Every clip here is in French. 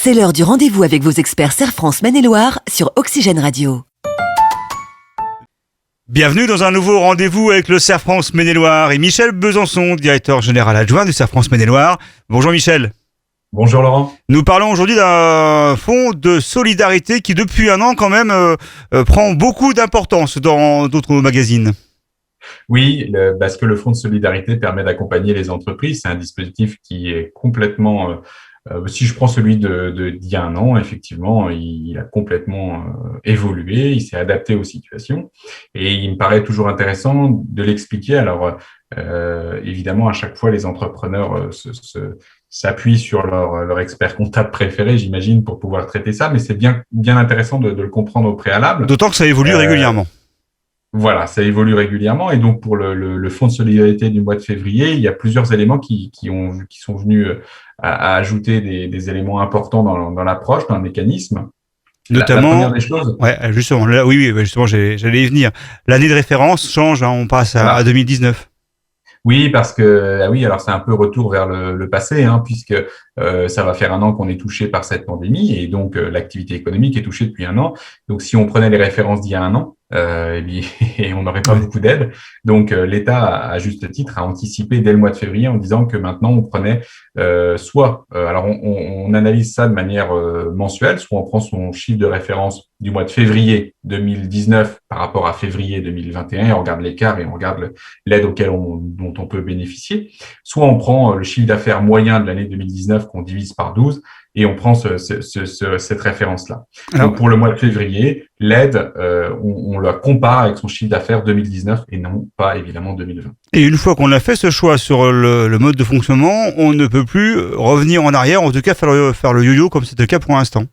C'est l'heure du rendez-vous avec vos experts Serre France Maine-et-Loire sur Oxygène Radio. Bienvenue dans un nouveau rendez-vous avec le Serre France Maine-et-Loire et Michel Besançon, directeur général adjoint du Serre France Maine-et-Loire. Bonjour Michel. Bonjour Laurent. Nous parlons aujourd'hui d'un fonds de solidarité qui depuis un an quand même prend beaucoup d'importance dans d'autres magazines. Oui, parce que le fonds de solidarité permet d'accompagner les entreprises. C'est un dispositif qui est complètement... si je prends celui d'il y a un an, effectivement, il a complètement évolué, il s'est adapté aux situations. Et il me paraît toujours intéressant de l'expliquer. Alors, évidemment, à chaque fois, les entrepreneurs s'appuient sur leur expert comptable préféré, j'imagine, pour pouvoir traiter ça. Mais c'est bien intéressant de le comprendre au préalable. D'autant que ça évolue régulièrement. Voilà, ça évolue régulièrement. Et donc, pour le fonds de solidarité du mois de février, il y a plusieurs éléments qui sont venus à ajouter des éléments importants dans l'approche, dans le mécanisme. Notamment, la première des choses. Ouais, justement, là, oui, justement, j'allais y venir. L'année de référence change, on passe à 2019. Oui, parce que oui, alors c'est un peu retour vers le passé, puisque ça va faire un an qu'on est touché par cette pandémie et donc l'activité économique est touchée depuis un an. Donc si on prenait les références d'il y a un an, et on n'aurait pas beaucoup d'aide. Donc l'État, à juste titre, a anticipé dès le mois de février en disant que maintenant on prenait alors on analyse ça de manière mensuelle, soit on prend son chiffre de référence du mois de février 2019 par rapport à février 2021 et on regarde l'écart et on regarde l'aide dont on peut bénéficier, soit on prend le chiffre d'affaires moyen de l'année 2019 qu'on divise par 12 et on prend cette référence-là. Donc, pour le mois de février, l'aide, on la compare avec son chiffre d'affaires 2019 et non pas évidemment 2020. Et une fois qu'on a fait ce choix sur le mode de fonctionnement, on ne peut plus revenir en arrière, en tout cas faire le yo-yo comme c'était le cas pour l'instant.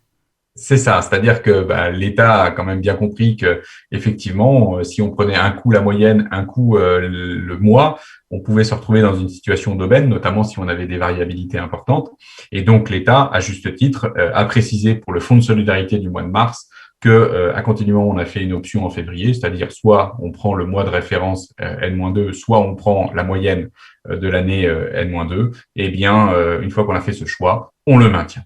C'est ça, c'est-à-dire que l'État a quand même bien compris que effectivement, si on prenait un coup la moyenne, un coup le mois, on pouvait se retrouver dans une situation d'aubaine, notamment si on avait des variabilités importantes. Et donc l'État, à juste titre, a précisé pour le fonds de solidarité du mois de mars que à continuellement on a fait une option en février, c'est-à-dire soit on prend le mois de référence N-2, soit on prend la moyenne de l'année N-2. Et bien, une fois qu'on a fait ce choix, on le maintient.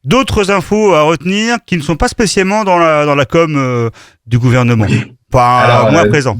D'autres infos à retenir qui ne sont pas spécialement dans la com du gouvernement, pas moins présent.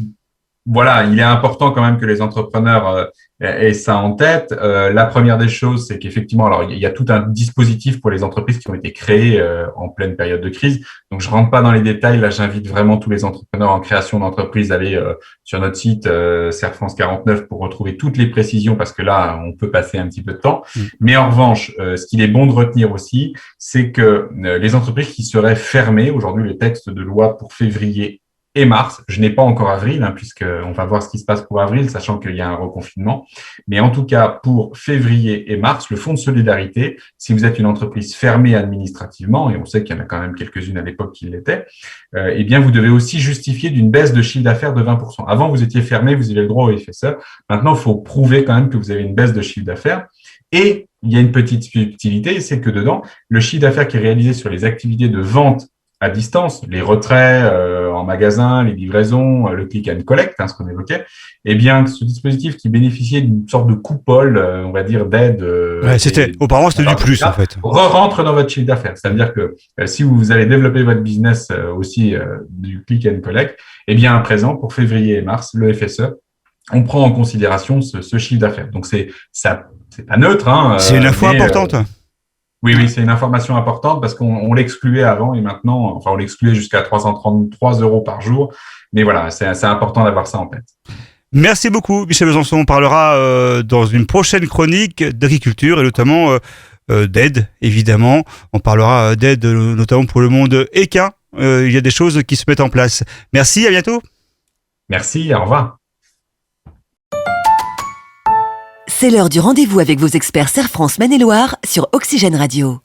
Voilà, il est important quand même que les entrepreneurs aient ça en tête. La première des choses, c'est qu'effectivement, alors il y a tout un dispositif pour les entreprises qui ont été créées en pleine période de crise. Donc, je rentre pas dans les détails. Là, j'invite vraiment tous les entrepreneurs en création d'entreprise à aller sur notre site Serre France 49 pour retrouver toutes les précisions parce que là, on peut passer un petit peu de temps. Mais en revanche, ce qu'il est bon de retenir aussi, c'est que les entreprises qui seraient fermées, aujourd'hui, le texte de loi pour février et mars, je n'ai pas encore avril, puisqu'on va voir ce qui se passe pour avril, sachant qu'il y a un reconfinement. Mais en tout cas, pour février et mars, le fonds de solidarité, si vous êtes une entreprise fermée administrativement, et on sait qu'il y en a quand même quelques-unes à l'époque qui l'étaient, eh bien, vous devez aussi justifier d'une baisse de chiffre d'affaires de 20%. Avant, vous étiez fermé, vous avez le droit au FSE. Maintenant, il faut prouver quand même que vous avez une baisse de chiffre d'affaires. Et il y a une petite subtilité, c'est que dedans, le chiffre d'affaires qui est réalisé sur les activités de vente à distance, les retraits en magasin, les livraisons, le click and collect, ce qu'on évoquait, eh bien, ce dispositif qui bénéficiait d'une sorte de coupole, on va dire, d'aide. Auparavant, c'était du plus, en fait. Rentre dans votre chiffre d'affaires. C'est-à-dire que si vous allez développer votre business aussi du click and collect, eh bien, à présent, pour février et mars, le FSE, on prend en considération ce chiffre d'affaires. Donc, c'est pas neutre. C'est une info importante. Oui, c'est une information importante parce qu'on l'excluait avant et maintenant, on l'excluait jusqu'à 333 € par jour. Mais voilà, c'est important d'avoir ça en tête. Merci beaucoup, Michel Besançon. On parlera dans une prochaine chronique d'agriculture et notamment d'aide, évidemment. On parlera d'aide notamment pour le monde équin. Il y a des choses qui se mettent en place. Merci, à bientôt. Merci, au revoir. C'est l'heure du rendez-vous avec vos experts Serre France Maine-et-Loire sur Oxygène Radio.